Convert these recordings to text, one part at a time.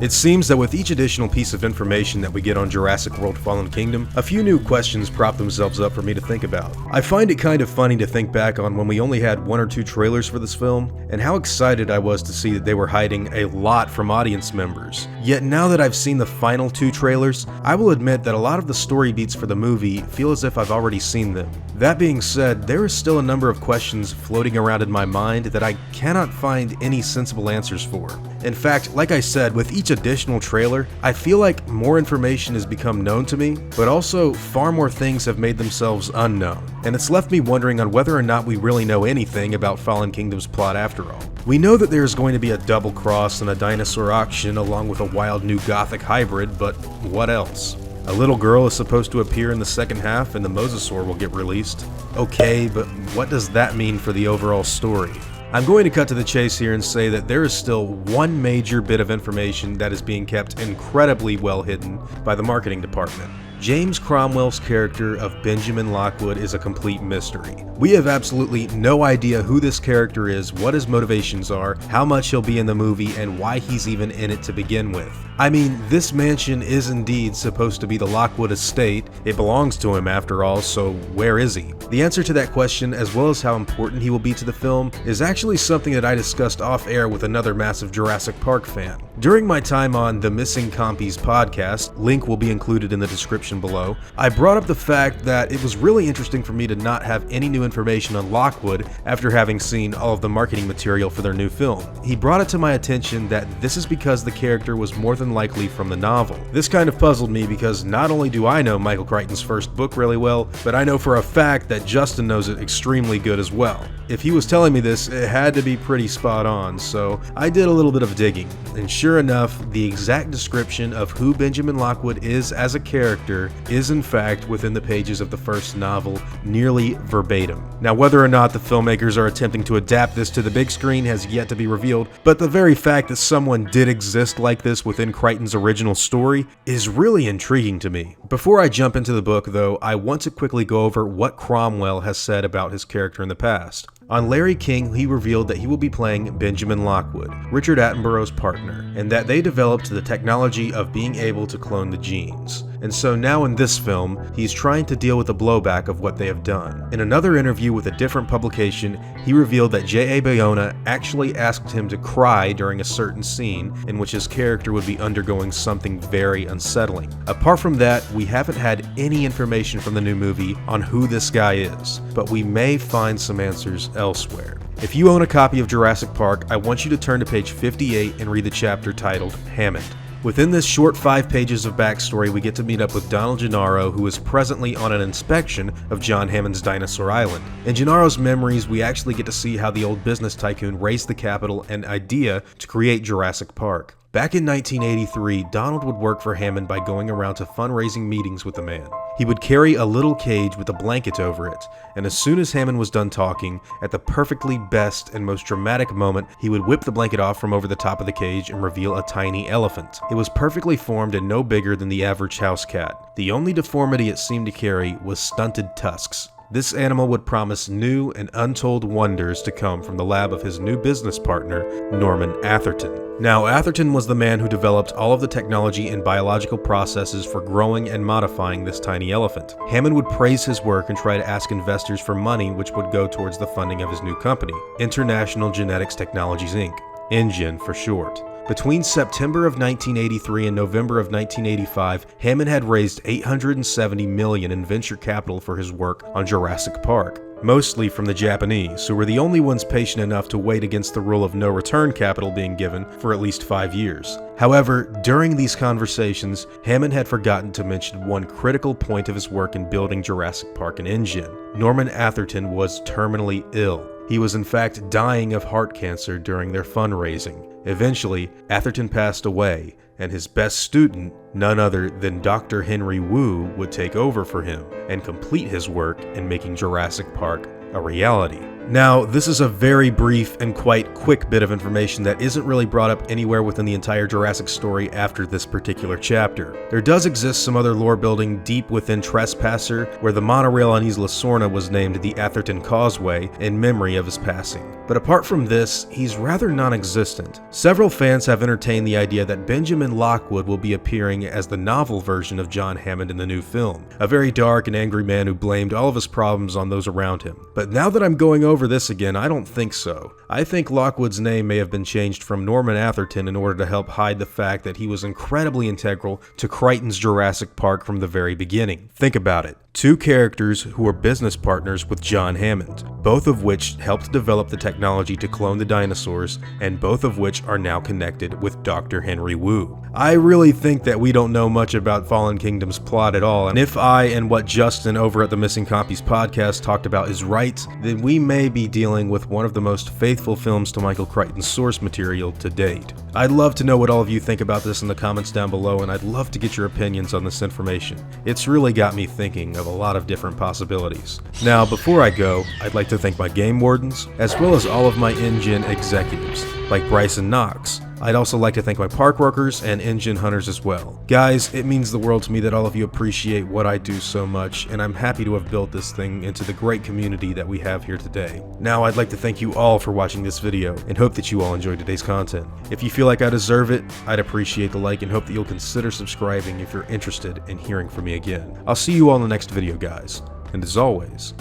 It seems that with each additional piece of information that we get on Jurassic World Fallen Kingdom, a few new questions prop themselves up for me to think about. I find it kind of funny to think back on when we only had 1 or 2 trailers for this film, and how excited I was to see that they were hiding a lot from audience members. Yet now that I've seen the final 2 trailers, I will admit that a lot of the story beats for the movie feel as if I've already seen them. That being said, there is still a number of questions floating around in my mind that I cannot find any sensible answers for. In fact, like I said, with each additional trailer, I feel like more information has become known to me, but also far more things have made themselves unknown. And it's left me wondering on whether or not we really know anything about Fallen Kingdom's plot after all. We know that there's going to be a double cross and a dinosaur auction along with a wild new gothic hybrid, but what else? A little girl is supposed to appear in the second half and the mosasaur will get released. Okay, but what does that mean for the overall story? I'm going to cut to the chase here and say that there is still one major bit of information that is being kept incredibly well hidden by the marketing department. James Cromwell's character of Benjamin Lockwood is a complete mystery. We have absolutely no idea who this character is, what his motivations are, how much he'll be in the movie, and why he's even in it to begin with. I mean, this mansion is indeed supposed to be the Lockwood estate. It belongs to him after all, so where is he? The answer to that question, as well as how important he will be to the film, is actually something that I discussed off air with another massive Jurassic Park fan. During my time on the Missing Compies podcast, link will be included in the description below, I brought up the fact that it was really interesting for me to not have any new information on Lockwood after having seen all of the marketing material for their new film. He brought it to my attention that this is because the character was more than likely from the novel. This kind of puzzled me because not only do I know Michael Crichton's first book really well, but I know for a fact that Justin knows it extremely good as well. If he was telling me this, it had to be pretty spot on, so I did a little bit of digging, and sure enough, the exact description of who Benjamin Lockwood is as a character is in fact within the pages of the first novel, nearly verbatim. Now, whether or not the filmmakers are attempting to adapt this to the big screen has yet to be revealed, but the very fact that someone did exist like this within Crichton's original story is really intriguing to me. Before I jump into the book though, I want to quickly go over what Cromwell has said about his character in the past. On Larry King, he revealed that he will be playing Benjamin Lockwood, Richard Attenborough's partner, and that they developed the technology of being able to clone the genes. And so now in this film, he's trying to deal with the blowback of what they have done. In another interview with a different publication, he revealed that J.A. Bayona actually asked him to cry during a certain scene in which his character would be undergoing something very unsettling. Apart from that, we haven't had any information from the new movie on who this guy is, but we may find some answers elsewhere. If you own a copy of Jurassic Park, I want you to turn to page 58 and read the chapter titled Hammond. Within this short 5 pages of backstory, we get to meet up with Donald Gennaro, who is presently on an inspection of John Hammond's Dinosaur Island. In Gennaro's memories, we actually get to see how the old business tycoon raised the capital and idea to create Jurassic Park. Back in 1983, Donald would work for Hammond by going around to fundraising meetings with the man. He would carry a little cage with a blanket over it, and as soon as Hammond was done talking, at the perfectly best and most dramatic moment, he would whip the blanket off from over the top of the cage and reveal a tiny elephant. It was perfectly formed and no bigger than the average house cat. The only deformity it seemed to carry was stunted tusks. This animal would promise new and untold wonders to come from the lab of his new business partner, Norman Atherton. Now, Atherton was the man who developed all of the technology and biological processes for growing and modifying this tiny elephant. Hammond would praise his work and try to ask investors for money which would go towards the funding of his new company, International Genetics Technologies Inc., InGen for short. Between September of 1983 and November of 1985, Hammond had raised $870 million in venture capital for his work on Jurassic Park, mostly from the Japanese, who were the only ones patient enough to wait against the rule of no return capital being given for at least 5 years. However, during these conversations, Hammond had forgotten to mention one critical point of his work in building Jurassic Park and InGen. Norman Atherton was terminally ill. He was in fact dying of heart cancer during their fundraising. Eventually, Atherton passed away, and his best student, none other than Dr. Henry Wu, would take over for him and complete his work in making Jurassic Park a reality. Now, this is a very brief and quite quick bit of information that isn't really brought up anywhere within the entire Jurassic story after this particular chapter. There does exist some other lore building deep within Trespasser, where the monorail on Isla Sorna was named the Atherton Causeway in memory of his passing. but apart from this, he's rather non-existent. Several fans have entertained the idea that Benjamin Lockwood will be appearing as the novel version of John Hammond in the new film, a very dark and angry man who blamed all of his problems on those around him. But now that I'm going over this again, I don't think so. I think Lockwood's name may have been changed from Norman Atherton in order to help hide the fact that he was incredibly integral to Crichton's Jurassic Park from the very beginning. Think about it. Two characters who were business partners with John Hammond, both of which helped develop the technology to clone the dinosaurs, and both of which are now connected with Dr. Henry Wu. I really think that we don't know much about Fallen Kingdom's plot at all, and if I and what Justin over at the Missing Copies podcast talked about is right, then we may be dealing with one of the most faithful films to Michael Crichton's source material to date. I'd love to know what all of you think about this in the comments down below, and I'd love to get your opinions on this information. It's really got me thinking of a lot of different possibilities. Now, before I go, I'd like to thank my game wardens, as well as all of my InGen executives, like Bryson Knox. I'd also like to thank my park workers and InGen hunters as well. Guys, it means the world to me that all of you appreciate what I do so much, and I'm happy to have built this thing into the great community that we have here today. Now, I'd like to thank you all for watching this video, and hope that you all enjoyed today's content. If you feel like I deserve it, I'd appreciate the like and hope that you'll consider subscribing if you're interested in hearing from me again. I'll see you all in the next video, guys, and as always,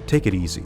take it easy.